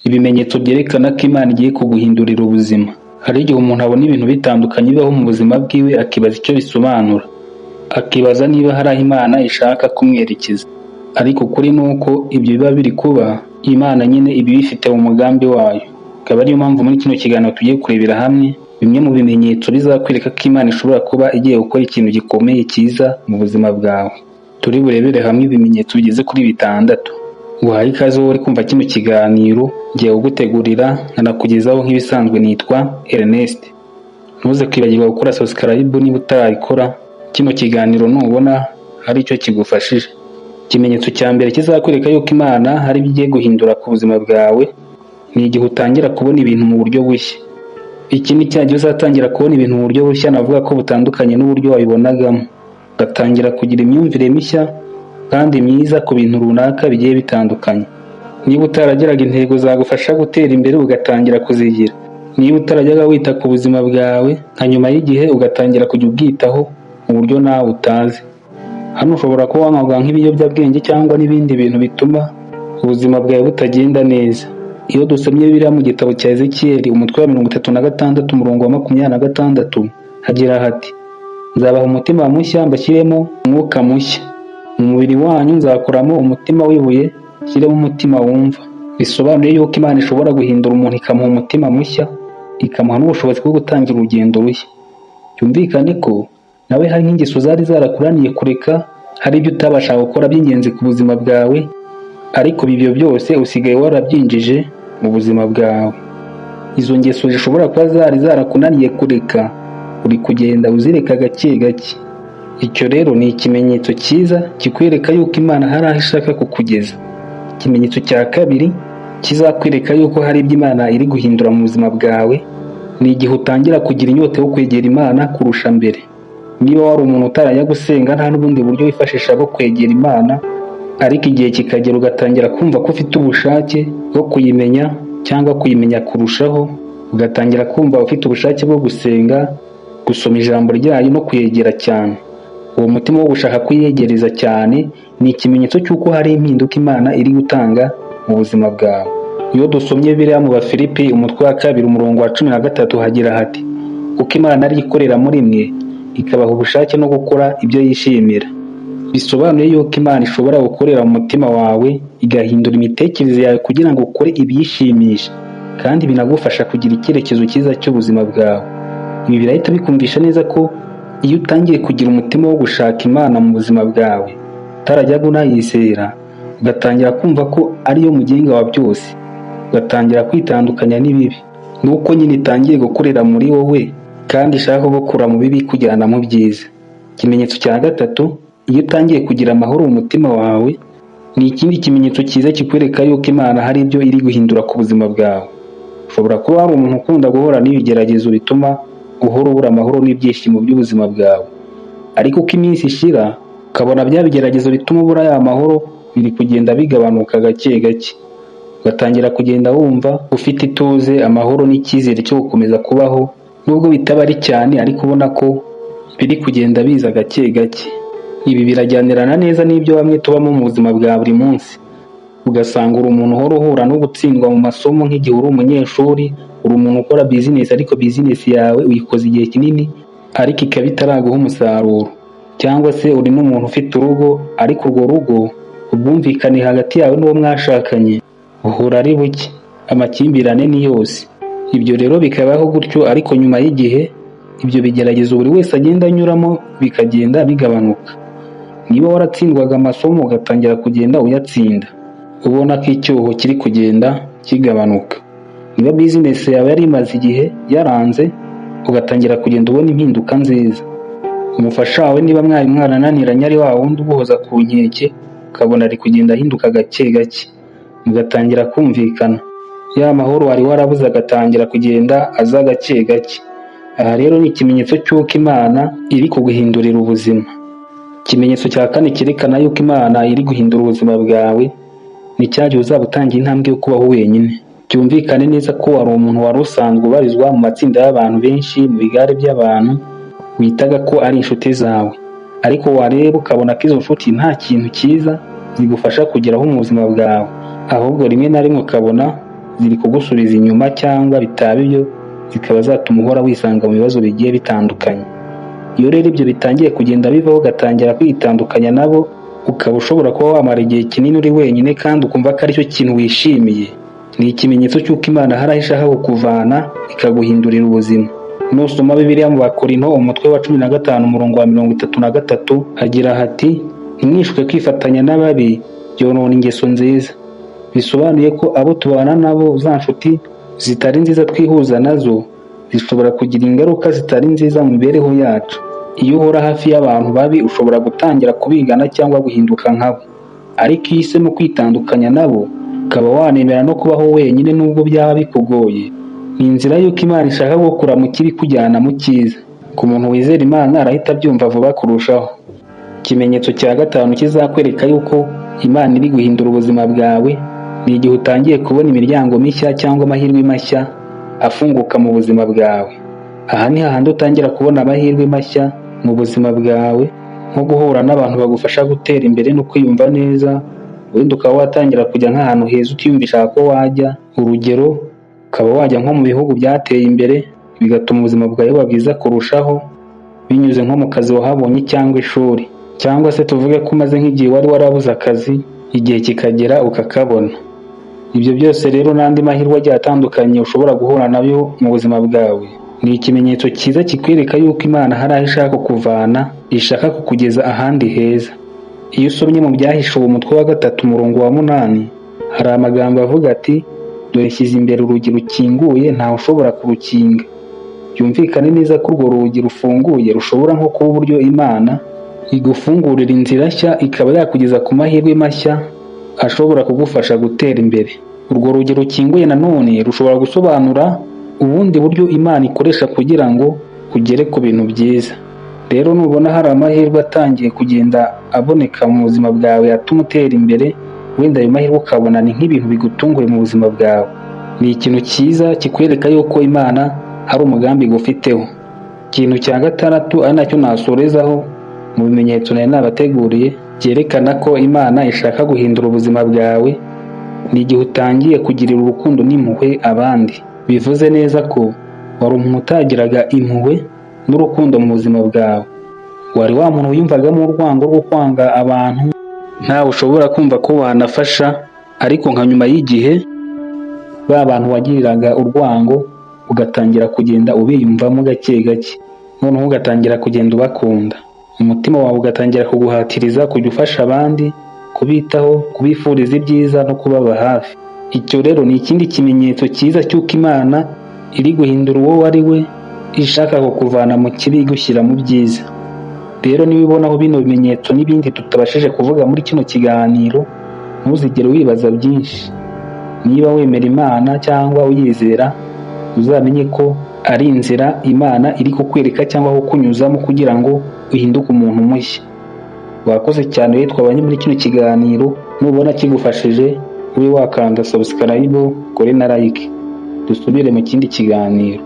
Ibimenyetso byerekana ko Imana igiye kuguhindurira ubuzima. Hari igihe umuntu abona ibintu bitandukanye bibaho mu buzima bwiwe akibaza icyo bisobanura, akibaza niba hari aho Imana ishaka kumwerekeza. Ariko ukuri ni uko ibyo biba biri kuba Imana nyine iba ibifite mu mugambi wayo. Akaba ariyo mpamvu muri kino kiganiro tugiye kurebera hamwe bimwe mu bimenyetso bizakwereka ko Imana ishobora kuba igiye gukora ikintu gikomeye cyiza mu buzima bwawe. Turi burebere hamwe ibimenyetso bigeze kuri 6. Guhaye ikaze wowe uri kumva kino kiganiro, ngiye kugutegurira nkanakugezaho nk'ibisanzwe. Nitwa Ernest. Ntuze kwibagirwa gukora subscribe niba utarayikora. Kino kiganiro nubona hari icyo kigufashije. Ikimenyetso cya mbere kizakwereka yuko Imana hari ibyo igiye guhindura ku buzima bwawe ni igihe utangira kubona ibintu mu buryo bushya. Iki ni cya gihe uzatangira kubona ibintu mu buryo bushya, navuga ko butandukanye n'uburyo wabibonagamo. Ugatangira kugira imyumvire mishya kandi myiza ku bintu runaka bigiye bitandukanye. Niba utarageraga intego zagufasha gutera imbere ugatangira kuzigira. Niba utarajyaga wita ku buzima bwawe, hanyuma y'igihe ugatangira kujya ubwitaho mu buryo nawe utazi. Hano ushobora kuba wanywaga nk'ibiyobyabwenge cyangwa n'ibindi bintu bituma ubuzima bwawe butagenda neza. Iyo dusomye Bibiliya mu gitabo cya Ezekiyeli umutwe wa 36 umurongo wa 26 hagira hati: nzabaha umutima mushya mbashyiremo umwuka mushya, mu mubiri wanyu nzakuramo umutima w'ibuye nshyiremo umutima wumva. Bisobanuye yuko Imana ishobora guhindura umuntu ikamuha umutima mushya, ikamuha n'ubushobozi bwo gutangira urugendo rushya. Byumvikane ko nawe hari nk'ingeso zari zarakuraniye kureka, hari ibyo utabasha gukora by'ingenzi ku buzima bwawe, ariko ibyo byose usigaye warabyinjije mu buzima bwawe. Izo ngeso zishobora kuba zari zarakunaniye kureka, uri kugenda uzireka gake gake. Icyo rero ni ikimenyetso cyiza kikwereka yuko Imana hari aho ishaka kukugeza. Ikimenyetso cya kabiri kizakwereka yuko hari ibyo Imana iri guhindura mu buzima bwawe ni igihe utangira kugira inyota yo kwegera Imana kurusha mbere. Niba wari umuntu utarajya gusenga, nta n'ubundi buryo wifashisha bwo kwegera Imana, ariko igihe kikagera ugatangira kumva ko ufite ubushake bwo kuyimenya cyangwa kuyimenya kurushaho, ugatangira kumva ufite ubushake bwo gusenga, gusoma ijambo ryayo no kuyegera cyane. Uwo mutima wo gushaka kuyegereza cyane ni ikimenyetso cy'uko hari impinduka Imana iri gutanga mu buzima bwawe. Iyo dusomye Bibiliya mu Bafilipi umutwe wa 2 umurongo wa 13 hagira hati: kuko Imana ari ikorera muri mwe ikabaha ubushake no gukora ibyo yishimira. Bisobanuye yuko Imana ishobora gukorera mu mutima wawe igahindura imitekerereze yawe kugira ngo ukore ibyishimisha, kandi binagufasha kugira icyerekezo cyiza cy'ubuzima bwawe. Ibi birahita bikumvisha neza ko iyo utangiye kugira umutima wo gushaka Imana mu buzima bwawe, utarajyaga unayizera, ugatangira kumva ko ariyo mugenga wa byose, ugatangira kwitandukanya n'ibibi, nuko nyine itangiye gukorera muri wowe kandi ishaka gukura mu bibi kujyana mu byiza. Ikimenyetso cya gatatu, iyo utangiye kugira amahoro mu mutima wawe, ni ikindi kimenyetso cyiza kikwereka yuko Imana hari ibyo iri guhindura ku buzima bwawe. Ushobora kuba ari umuntu ukunda guhora n'ibigeragezo bituma uhora ubura amahoro n'ibyishimo by'ubuzima bwawe, ariko uko iminsi ishira ukabona bya bigeragezo bituma ubura ya mahoro biri kugenda bigabanuka gake gake. Ugatangira kugenda wumva ufite ituze, amahoro n'icyizere cyo gukomeza kubaho, nubwo bitaba ari cyane ariko ubona ko biri kugenda biza gake gake. Ibi birajyanirana neza n'ibyo bamwe tubamo mu buzima bwa buri munsi. Ugasanga uri umuntu uhora uhura no gutsindwa mu masomo nk'igihe uri umunyeshuri, uri umuntu ukora business ariko business yawe uyikoze igihe kinini ariko ikaba itaraguha umusaruro. Cyangwa se uri n'umuntu ufite urugo ariko urwo rugo ubwumvikane hagati yawe n'uwo mwashakanye uhura ari buke, amakimbirane ni yose. Ibyo rero bikabaho gutyo, ariko nyuma y'igihe ibyo bigeragezo buri wese agenda anyuramo bikagenda bigabanuka. Niba waratsindwaga amasomo ugatangira kugenda uyatsinda, ubona ko icyuho kiri kugenda kigabanuka. Niba business yawe yari imaze igihe yaranze, ugatangira kugenda ubona impinduka nziza. Umufasha wawe niba mwari mwarananiranye ari wa wundi uguhoza ku nkeke, ukabona ari kugenda ahinduka gake gake, mugatangira kumvikana. Ya mahoro wari warabuze agatangira kugenda aza gake gake. Aha rero ni ikimenyetso cy'uko Imana iri kuguhindurira ubuzima. Ikimenyetso cya kane cyerekana yuko Imana iri guhindura ubuzima bwawe ni cya gihe uzaba utangiye intambwe yo kubaho wenyine. Byumvikane neza ko wari umuntu wari usanzwe ubarizwa mu matsinda y'abantu benshi, mu bigare by'abantu witaga ko ari inshuti zawe, ariko wareba ukabona ko izo nshuti nta kintu cyiza zigufasha kugeraho mu buzima bwawe, ahubwo rimwe na rimwe ukabona ziri kugusubiza inyuma, cyangwa bitaba ibyo zikaba zatuma uhora wisanga mu bibazo bigiye bitandukanye. Iyo rero ibyo bitangiye kugenda bivaho ugatangira kwitandukanya nabo, ukaba ushobora kuba wamara igihe kinini uri wenyine kandi ukumva ko aricyo kintu wishimiye, ni ikimenyetso cy'uko Imana hari aho ishaka kukuvana ikaguhindurira ubuzima. Nusoma Bibiliya mu Bakorinto umutwe wa 15 umurongo wa 33 hagira hati, ntimwishuke kwifatanya n'ababi byonona ingeso nziza. Bisobanuye ko abo tubana nabo, za nshuti zitari nziza twihuza nazo, zishobora kugira ingaruka zitari nziza mu mibereho yacu. Iyo uhora hafi y'abantu babi ushobora gutangira kubigana cyangwa guhinduka nkabo, ariko iyo uhisemo kwitandukanya nabo ukaba wanemera no kubaho wenyine nubwo byaba bikugoye, ni inzira y'uko Imana ishaka gukura mu kibi kujyana mu cyiza. Ku muntu wizera Imana arahita abyumva vuba kurushaho. Ikimenyetso cya 5 kizakwereka yuko Imana iri guhindura ubuzima bwawe ni igihe utangiye kubona imiryango mishya cyangwa amahirwe mashya afunguka mu buzima bwawe. Aha ni hahandi utangira kubona amahirwe mashya mu buzima bwawe, nko guhura n'abantu bagufasha gutera imbere no kwiyumva neza. Wenda ukaba watangira kujya nk'ahantu heza utiyumvisha ko wajya, urugero ukaba wajya nko mu bihugu byateye imbere, bigatuma ubuzima bwawe buba bwiza kurushaho binyuze nko mu kazi wahabonye cyangwa ishuri, cyangwa se tuvuge ko umaze nk'igihe wari warabuze akazi, igihe kikagera ukakabona. Ibyo byose rero n'andi mahirwe agiye atandukanye ushobora guhura nabyo mu buzima bwawe, ni ikimenyetso cyiza kikwereka yuko Imana hari aho ishaka kukuvana, ishaka kukugeza ahandi heza. Iyo usomye mu Byahishuwe umutwe wa 3 umurongo wa 8 hari amagambo avuga ati, dore nshyize imbere urugi rukinguye ntawe ushobora kurukinga. Byumvikane neza ko urwo rugi rufunguye rushobora nko kuba uburyo Imana igufungurira inzira nshya, ikaba yakugeza ku mahirwe mashya ashobora kugufasha gutera imbere. Urwo rugi rukinguye nanone rushobora gusobanura ubundi buryo Imana ikoresha kugira ngo ugere ku bintu byiza. Rero nubona hari amahirwe atangiye kugenda aboneka mu buzima bwawe atuma utera imbere, wenda ayo mahirwe ukabona ni nk'ibintu bigutunguye mu buzima bwawe, ni ikintu cyiza kikwereka yuko Imana hari umugambi igufiteho. Ikintu cya 6 ari nacyo nasorezaho mu bimenyetso nari nabateguriye byerekana ko Imana ishaka guhindura ubuzima bwawe, ni igihe utangiye kugirira urukundo n'impuhwe abandi. Bivuze neza ko wari umuntu utagiraga impuhwe n'urukundo mu buzima bwawe, wari wa muntu wiyumvagamo urwango rwo kwanga abantu, ntawe ushobora kumva ko wanafasha, ariko nka nyuma y'igihe ba bantu wagiriraga urwango ugatangira kugenda ubiyumvamo gake gake, noneho ugatangira kugenda ubakunda, umutima wawe ugatangira kuguhatiriza kujya ufasha abandi, kubitaho, kubifuriza ibyiza no kubaba hafi. Icyo rero ni ikindi kimenyetso cyiza cy'uko Imana iri guhindura uwo wari we, ishaka kukuvana mu kibi igushyira mu byiza. Rero niba ubonaho bino bimenyetso n'ibindi tutabashije kuvuga muri kino kiganiro, ntuzigere wibaza byinshi. Niba wemera Imana cyangwa uyizera, uzamenye ko ari inzira Imana iri kukwereka cyangwa kukunyuzamo kugira ngo uhinduke umuntu mushya. Wakoze cyane rero twabanye muri kino kiganiro, nubona kigufashije ube wakanda subscribe, kore na like. Dusubire mu kindi kiganiro.